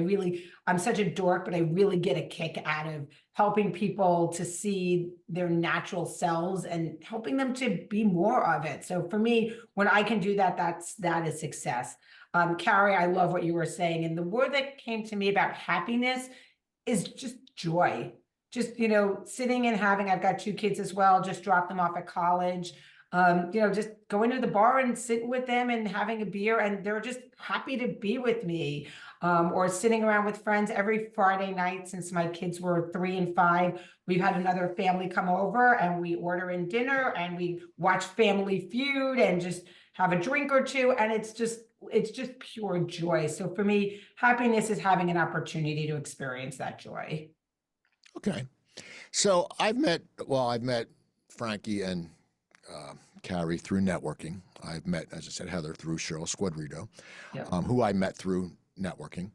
I'm such a dork, but I really get a kick out of helping people to see their natural selves and helping them to be more of it. So for me, when I can do that, that is success. Carrie, I love what you were saying. And the word that came to me about happiness is just joy. Just, you know, sitting and having, I've got 2 kids as well, just dropped them off at college. You know, just going to the bar and sitting with them and having a beer, and they're just happy to be with me. Or sitting around with friends every Friday night since my kids were 3 and 5. We've had another family come over and we order in dinner and we watch Family Feud and just have a drink or two. And it's just pure joy. So for me, happiness is having an opportunity to experience that joy. Okay. So I've met Frankie and Carrie through networking. I've met, as I said, Heather through Cheryl Squadrito, Yeah. who I met through networking.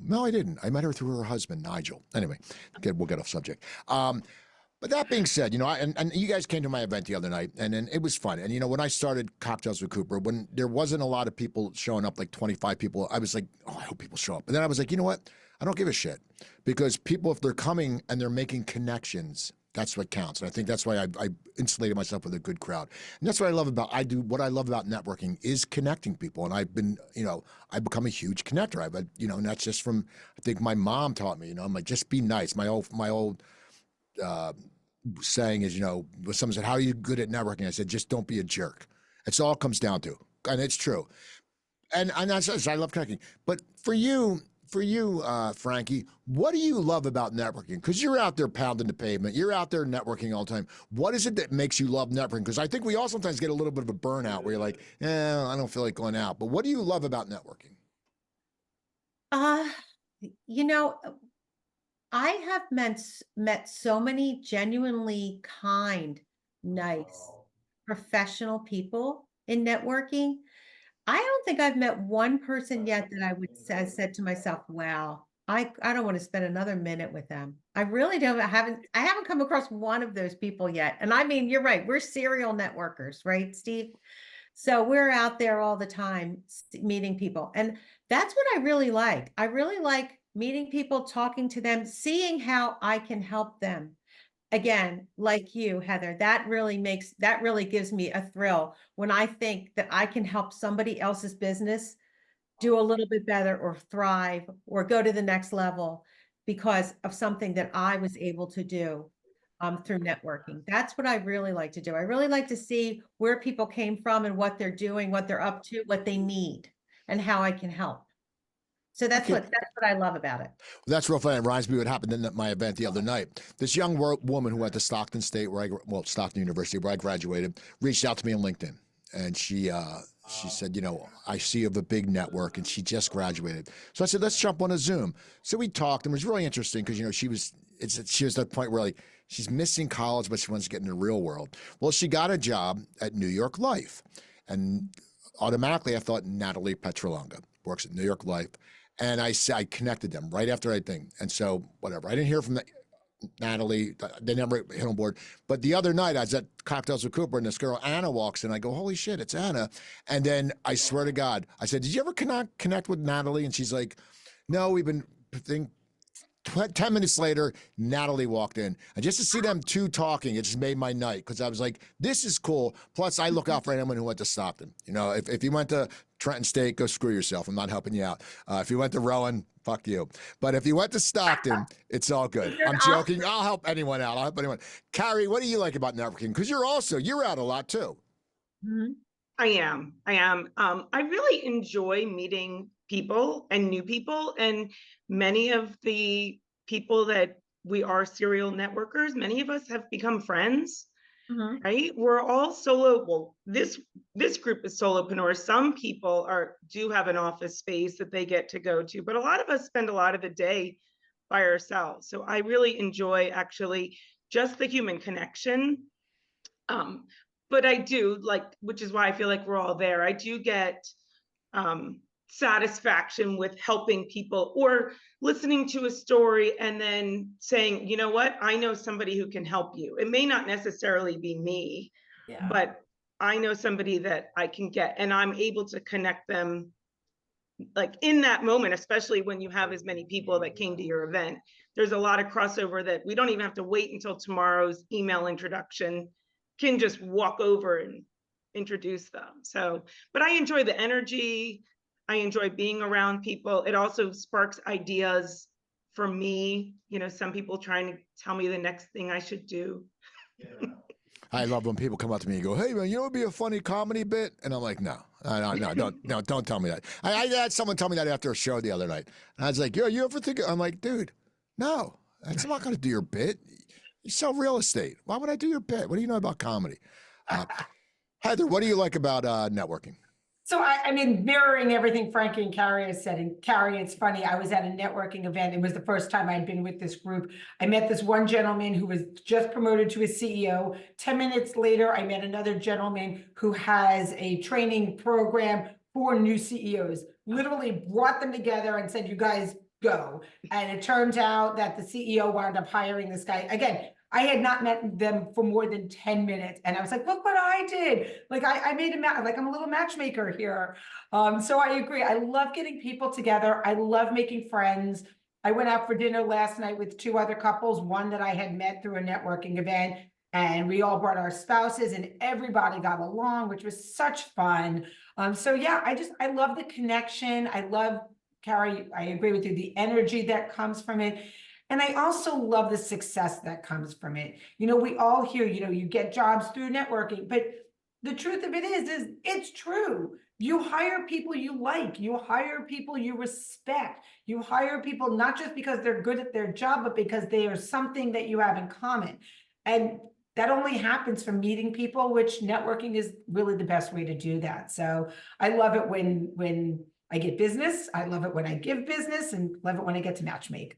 No, I didn't. I met her through her husband, Nigel. Anyway, we'll get off subject. But that being said, you know, and you guys came to my event the other night, and then it was fun. And, you know, when I started Cocktails with Cooper, when there wasn't a lot of people showing up, like 25 people, I was like, oh, I hope people show up. And then I was like, you know what? I don't give a shit, because people, if they're coming and they're making connections, that's what counts. And I think that's why I insulated myself with a good crowd. And that's what I love about, what I love about networking is connecting people. And I've been, you know, I've become a huge connector. You know, and that's just from, I think my mom taught me, you know, I'm like, just be nice. My old saying is, you know, when someone said, how are you good at networking? I said, just don't be a jerk. It's all it comes down to. And it's true. And that's, I love connecting. But for you, Frankie, what do you love about networking? Because you're out there pounding the pavement. You're out there networking all the time. What is it that makes you love networking? Because I think we all sometimes get a little bit of a burnout where you're like, I don't feel like going out. But what do you love about networking? You know, I have met so many genuinely kind, nice, professional people in networking. I don't think I've met one person yet that I would say, said to myself, wow, I don't want to spend another minute with them. I really don't. I haven't come across one of those people yet. And I mean, you're right. We're serial networkers, right, Steve? So we're out there all the time meeting people. And that's what I really like. I really like meeting people, talking to them, seeing how I can help them. Again, like you, Heather, that really gives me a thrill when I think that I can help somebody else's business do a little bit better or thrive or go to the next level because of something that I was able to do through networking. That's what I really like to do. I really like to see where people came from and what they're doing, what they're up to, what they need, and how I can help. So that's what I love about it. Well, that's real funny. It reminds me of what happened at my event the other night. This young woman who went to Stockton State, Stockton University, where I graduated, reached out to me on LinkedIn, and she said, you know, I see you have a big network, and she just graduated. So I said, let's jump on a Zoom. So we talked, and it was really interesting because, you know, she was at that point where, like, she's missing college, but she wants to get in the real world. Well, she got a job at New York Life, and automatically I thought Natalie Petrolonga works at New York Life. And I connected them right after I think. And so whatever. I didn't hear from Natalie. They never hit on board. But the other night I was at Cocktails with Cooper, and this girl, Anna, walks in. I go, holy shit, it's Anna. And then I swear to God, I said, did you ever connect with Natalie? And she's like, no, we've been 10 minutes later, Natalie walked in. And just to see them two talking, it just made my night because I was like, this is cool. Plus, I look out for anyone who went to Stockton. You know, if you went to Trenton State, go screw yourself. I'm not helping you out. If you went to Rowan, fuck you. But if you went to Stockton, it's all good. I'm joking. I'll help anyone out. I'll help anyone. Carrie, what do you like about networking? Because you're out a lot too. Mm-hmm. I am. I really enjoy meeting people and new people. And many of the people that we are serial networkers, many of us have become friends, right? We're all solo. Well, this group is solopreneurs. Some people do have an office space that they get to go to, but a lot of us spend a lot of the day by ourselves. So I really enjoy actually just the human connection. But I do like, which is why I feel like we're all there. I do get satisfaction with helping people or listening to a story and then saying, you know what, I know somebody who can help you. It may not necessarily be me, but I know somebody that I can get, and I'm able to connect them like in that moment, especially when you have as many people that came to your event. There's a lot of crossover that we don't even have to wait until tomorrow's email introduction, can just walk over and introduce them. So, but I enjoy the energy. I enjoy being around people. It also sparks ideas for me. You know, some people trying to tell me the next thing I should do. I love when people come up to me and go, "Hey man, you know what'd be a funny comedy bit?" And I'm like, "No, don't tell me that." I had someone tell me that after a show the other night, and I was like, "Yo, you ever think?" I'm like, "Dude, no, that's not going to do your bit. You sell real estate. Why would I do your bit? What do you know about comedy?" Heather, what do you like about networking? So I mean, mirroring everything Frankie and Carrie has said, and Carrie, it's funny, I was at a networking event. It was the first time I'd been with this group. I met this one gentleman who was just promoted to a CEO. 10 minutes later, I met another gentleman who has a training program for new CEOs. Literally brought them together and said, you guys go. And it turns out that the CEO wound up hiring this guy. Again, I had not met them for more than 10 minutes. And I was like, look what I did. Like I made like I'm a little matchmaker here. So I agree. I love getting people together. I love making friends. I went out for dinner last night with two other couples, one that I had met through a networking event, and we all brought our spouses and everybody got along, which was such fun. So yeah, I love the connection. I love, Carrie, I agree with you, the energy that comes from it. And I also love the success that comes from it. You know, we all hear, you know, you get jobs through networking, but the truth of it is it's true. You hire people you like, you hire people you respect, you hire people not just because they're good at their job, but because they are something that you have in common. And that only happens from meeting people, which networking is really the best way to do that. So I love it when I get business. I love it when I give business, and love it when I get to matchmake.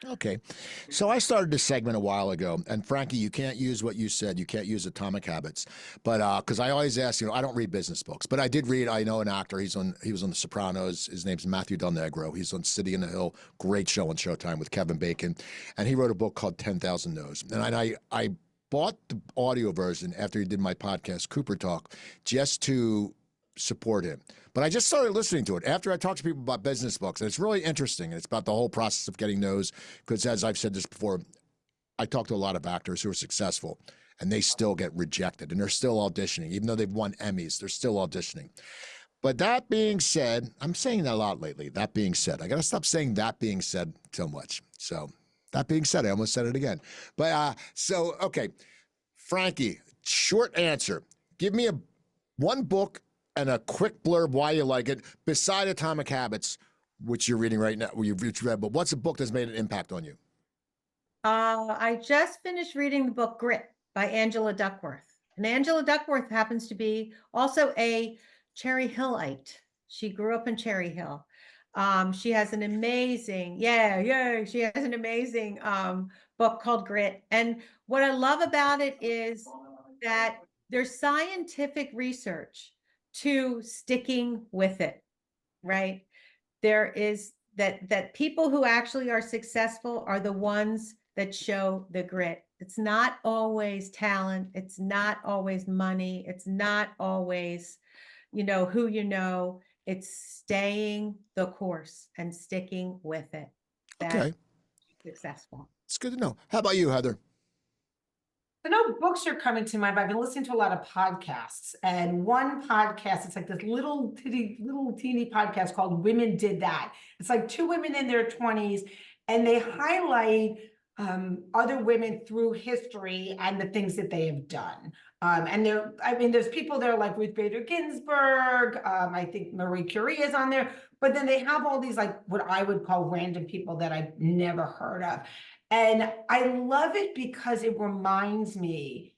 Okay. So I started this segment a while ago, and Frankie, you can't use what you said. You can't use Atomic Habits. But because I always ask, you know, I don't read business books, but I did read, I know an actor. He was on The Sopranos. His name's Matthew Del Negro. He's on City in the Hill. Great show on Showtime with Kevin Bacon. And he wrote a book called 10,000 No's. And I bought the audio version after he did my podcast, Cooper Talk, just to support him. But I just started listening to it after I talked to people about business books. And it's really interesting. It's about the whole process of getting those. Because as I've said this before, I talk to a lot of actors who are successful and they still get rejected and they're still auditioning. Even though they've won Emmys, they're still auditioning. But that being said, I'm saying that a lot lately. That being said, I got to stop saying that being said so much. So that being said, I almost said it again. But okay. Frankie, short answer. Give me one book and a quick blurb why you like it, beside Atomic Habits, which you're reading right now, you've read, but what's a book that's made an impact on you? I just finished reading the book Grit by Angela Duckworth. And Angela Duckworth happens to be also a Cherry Hillite. She grew up in Cherry Hill. She has an amazing, she has an amazing book called Grit. And what I love about it is that there's scientific research to sticking with it, right? There is that people who actually are successful are the ones that show the grit. It's not always talent. It's not always money. It's not always, who you know. It's staying the course and sticking with it. Okay. successful. It's good to know. How about you, Heather? I know books are coming to mind, but I've been listening to a lot of podcasts. And one podcast, it's like this little teeny podcast called Women Did That. It's like two women in their 20s, and they highlight other women through history and the things that they have done. And there's people there like Ruth Bader Ginsburg. I think Marie Curie is on there, but then they have all these like what I would call random people that I've never heard of. And I love it because it reminds me